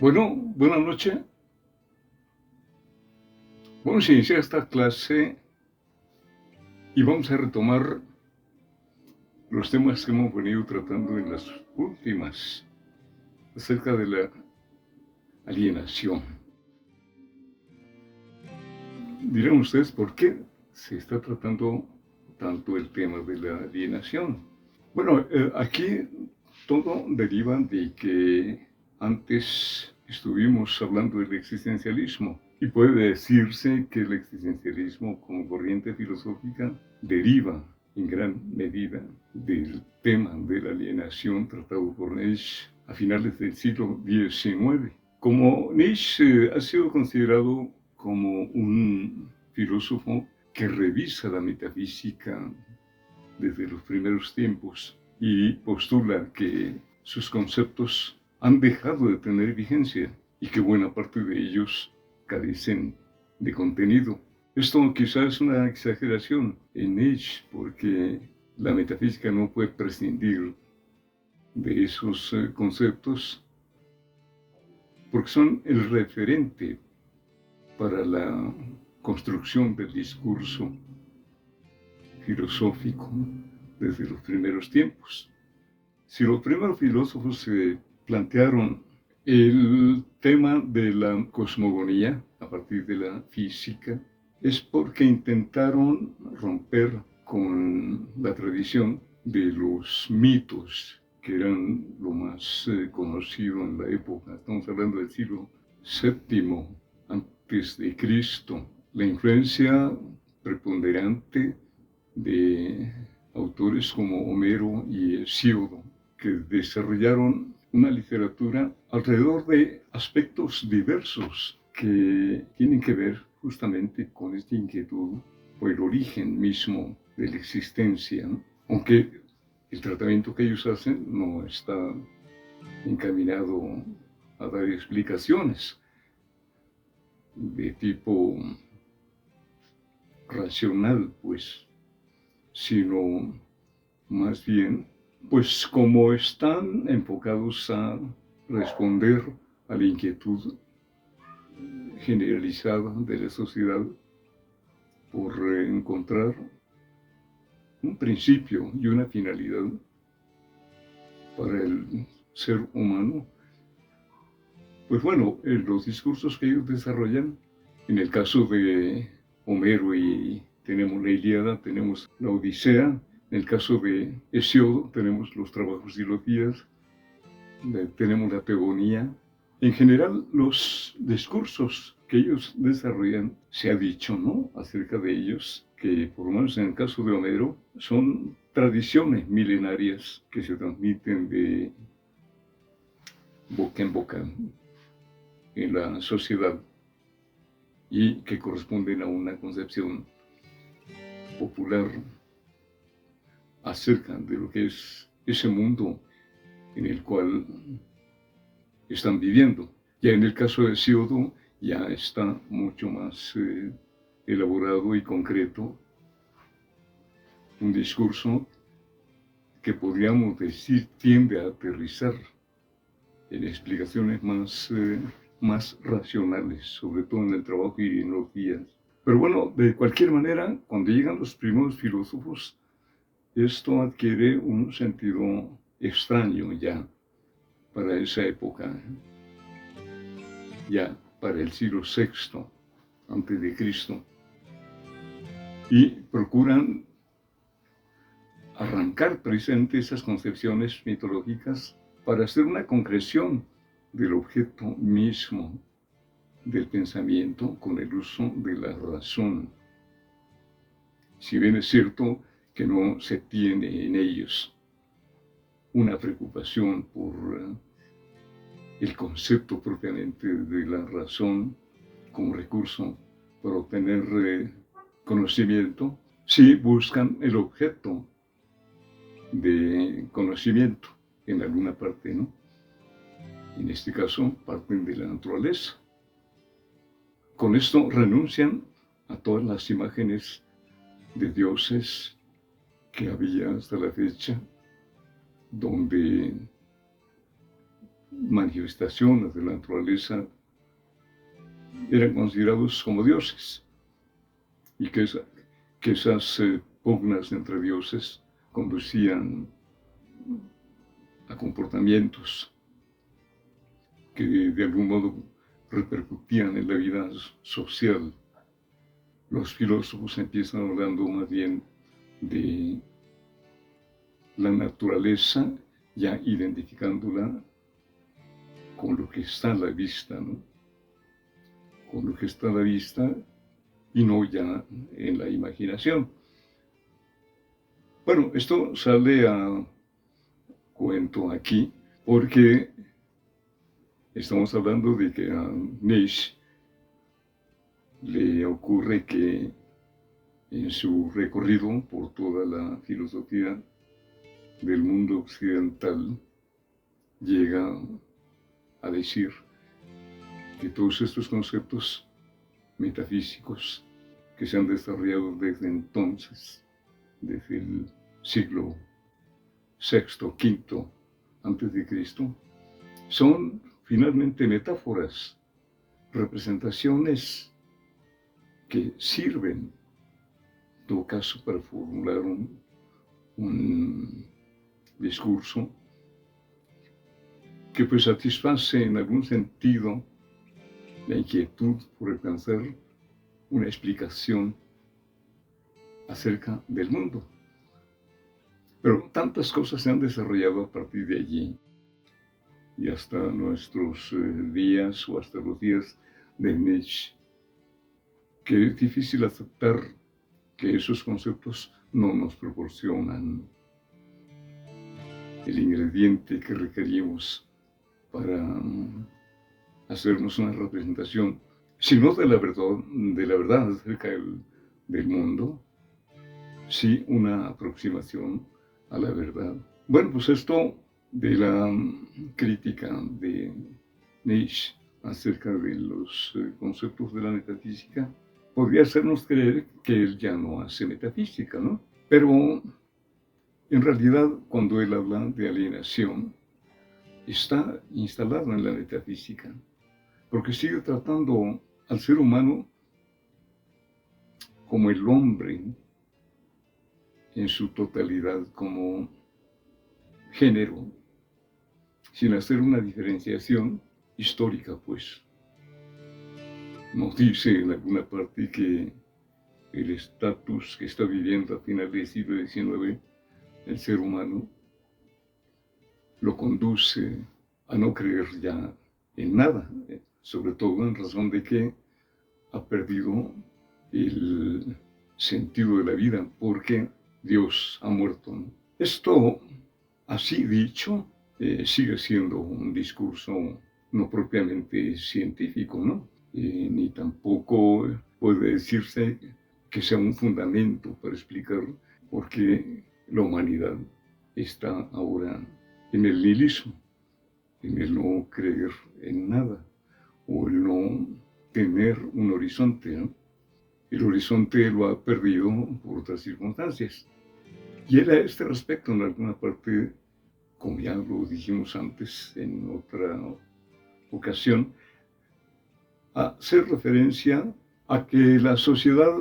Bueno, buenas noches. Vamos a iniciar esta clase y vamos a retomar los temas que hemos venido tratando en las últimas acerca de la alienación. Dirán ustedes por qué se está tratando tanto el tema de la alienación. Bueno, aquí todo deriva de que antes estuvimos hablando del existencialismo. Y puede decirse que el existencialismo como corriente filosófica deriva en gran medida del tema de la alienación tratado por Nietzsche a finales del siglo XIX. Como Nietzsche ha sido considerado como un filósofo que revisa la metafísica desde los primeros tiempos y postula que sus conceptos han dejado de tener vigencia y que buena parte de ellos carecen de contenido. Esto quizás es una exageración en Nietzsche, porque la metafísica no puede prescindir de esos conceptos, porque son el referente para la construcción del discurso filosófico desde los primeros tiempos. Si los primeros filósofos se plantearon el tema de la cosmogonía a partir de la física, es porque intentaron romper con la tradición de los mitos, que eran lo más conocido en la época. Estamos hablando del siglo VII antes de Cristo. La influencia preponderante de autores como Homero y Hesíodo, que desarrollaron una literatura alrededor de aspectos diversos que tienen que ver justamente con esta inquietud por el origen mismo de la existencia, ¿no? Aunque el tratamiento que ellos hacen no está encaminado a dar explicaciones de tipo racional, pues, sino más bien, pues como están enfocados a responder a la inquietud generalizada de la sociedad por encontrar un principio y una finalidad para el ser humano, pues bueno, los discursos que ellos desarrollan, en el caso de Homero y tenemos la Ilíada, tenemos la Odisea, en el caso de Hesíodo tenemos los trabajos y los días, tenemos la Teogonía. En general, los discursos que ellos desarrollan, se ha dicho, ¿no?, acerca de ellos, que por lo menos en el caso de Homero, son tradiciones milenarias que se transmiten de boca en boca en la sociedad y que corresponden a una concepción popular acerca de lo que es ese mundo en el cual están viviendo. Ya en el caso de Hesíodo ya está mucho más elaborado y concreto, un discurso que podríamos decir tiende a aterrizar en explicaciones más racionales, sobre todo en el trabajo y en los días. Pero bueno, de cualquier manera, cuando llegan los primeros filósofos, esto adquiere un sentido extraño ya para esa época, ya para el siglo VI antes de Cristo, y procuran arrancar precisamente esas concepciones mitológicas para hacer una concreción del objeto mismo del pensamiento con el uso de la razón. Si bien es cierto que no se tiene en ellos una preocupación por el concepto propiamente de la razón como recurso para obtener conocimiento, sí buscan el objeto de conocimiento en alguna parte, ¿no? En este caso, parten de la naturaleza. Con esto renuncian a todas las imágenes de dioses que había hasta la fecha, donde manifestaciones de la naturaleza eran considerados como dioses y que esas pugnas entre dioses conducían a comportamientos que de algún modo repercutían en la vida social. Los filósofos empiezan hablando más bien de la naturaleza, ya identificándola con lo que está a la vista, ¿no? Con lo que está a la vista y no ya en la imaginación. Bueno, esto sale a cuento aquí porque estamos hablando de que a Nietzsche le ocurre que en su recorrido por toda la filosofía del mundo occidental llega a decir que todos estos conceptos metafísicos que se han desarrollado desde entonces, desde el siglo VI, V antes de Cristo, son finalmente metáforas, representaciones que sirven, en todo caso, para formular un discurso que pues satisface en algún sentido la inquietud por alcanzar una explicación acerca del mundo. Pero tantas cosas se han desarrollado a partir de allí y hasta nuestros días o hasta los días de Nietzsche, que es difícil aceptar que esos conceptos no nos proporcionan el ingrediente que requerimos para hacernos una representación, si no de la verdad acerca del mundo, sí una aproximación a la verdad. Bueno, pues esto de la crítica de Nietzsche acerca de los conceptos de la metafísica, podría hacernos creer que él ya no hace metafísica, ¿no? Pero en realidad, cuando él habla de alienación, está instalado en la metafísica, porque sigue tratando al ser humano como el hombre en su totalidad, como género, sin hacer una diferenciación histórica, pues. Nos dice en alguna parte que el estatus que está viviendo a finales del siglo XIX el ser humano lo conduce a no creer ya en nada, sobre todo en razón de que ha perdido el sentido de la vida porque Dios ha muerto, ¿no? Esto, así dicho, sigue siendo un discurso no propiamente científico, ¿no? Ni tampoco puede decirse que sea un fundamento para explicar por qué la humanidad está ahora en el nihilismo, en el no creer en nada o el no tener un horizonte, ¿no? El horizonte lo ha perdido por otras circunstancias. Y él a este respecto, en alguna parte, como ya lo dijimos antes en otra ocasión, hace referencia a que la sociedad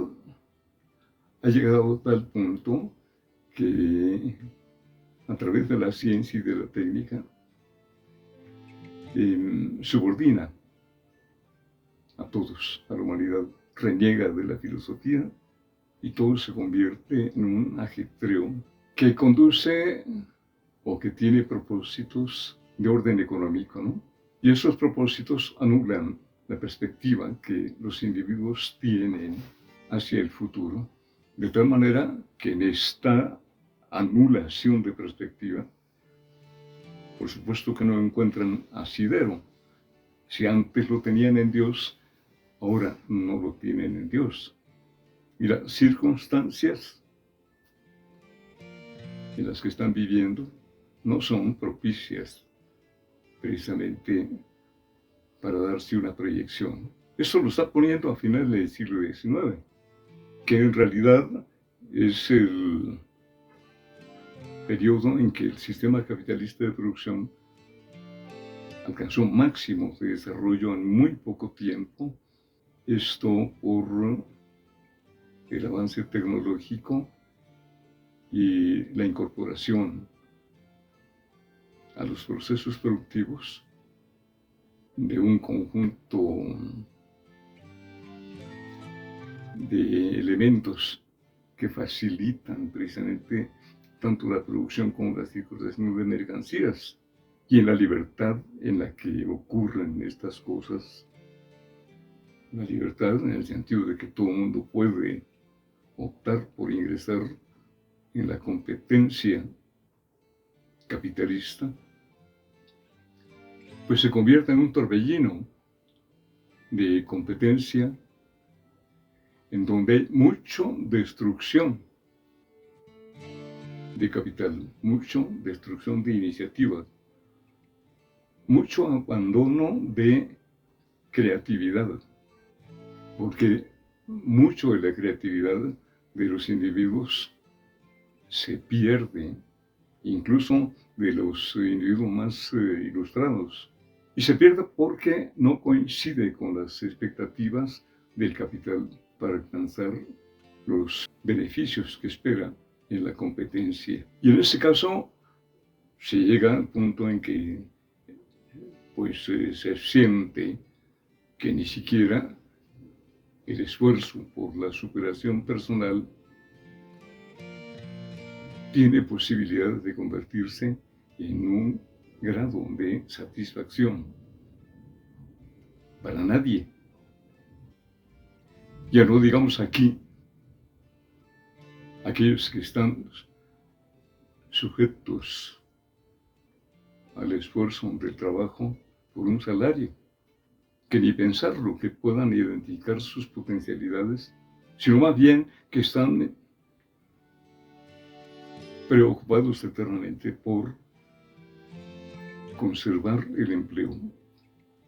ha llegado a tal punto que a través de la ciencia y de la técnica subordina a todos, a la humanidad, reniega de la filosofía y todo se convierte en un ajetreo que conduce o que tiene propósitos de orden económico, ¿no? Y esos propósitos anulan la perspectiva que los individuos tienen hacia el futuro, de tal manera que en esta anulación de perspectiva, por supuesto que no encuentran asidero. Si antes lo tenían en Dios, ahora no lo tienen en Dios. Y las circunstancias en las que están viviendo no son propicias precisamente para darse una proyección. Eso lo está poniendo a finales del siglo XIX, que en realidad es el periodo en que el sistema capitalista de producción alcanzó máximos de desarrollo en muy poco tiempo, esto por el avance tecnológico y la incorporación a los procesos productivos de un conjunto de elementos que facilitan precisamente tanto la producción como la circulación de mercancías. Y en la libertad en la que ocurren estas cosas, la libertad en el sentido de que todo el mundo puede optar por ingresar en la competencia capitalista, pues se convierte en un torbellino de competencia en donde hay mucha destrucción de capital, mucha destrucción de iniciativas, mucho abandono de creatividad, porque mucho de la creatividad de los individuos se pierde, incluso de los individuos más ilustrados, y se pierde porque no coincide con las expectativas del capital para alcanzar los beneficios que espera en la competencia. Y en ese caso se llega al punto en que pues se siente que ni siquiera el esfuerzo por la superación personal tiene posibilidades de convertirse en un grado de satisfacción para nadie. Ya no digamos aquí aquellos que están sujetos al esfuerzo del trabajo por un salario, que ni pensarlo, que puedan identificar sus potencialidades, sino más bien que están preocupados eternamente por conservar el empleo,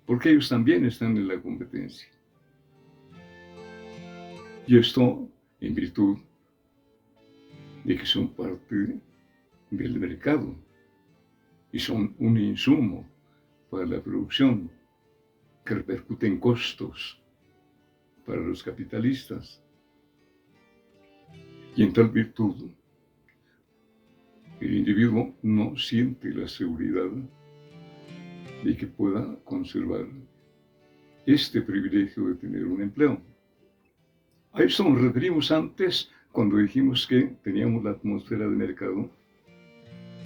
porque ellos también están en la competencia. Y esto en virtud de que son parte del mercado y son un insumo para la producción que repercute en costos para los capitalistas. Y en tal virtud, el individuo no siente la seguridad de que pueda conservar este privilegio de tener un empleo. A eso nos referimos antes cuando dijimos que teníamos la atmósfera de mercado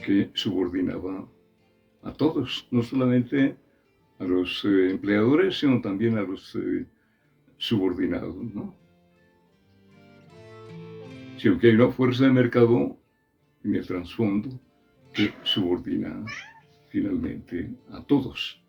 que subordinaba a todos, no solamente a los empleadores, sino también a los subordinados, ¿no? Sino que hay una fuerza de mercado en el trasfondo que subordina finalmente a todos.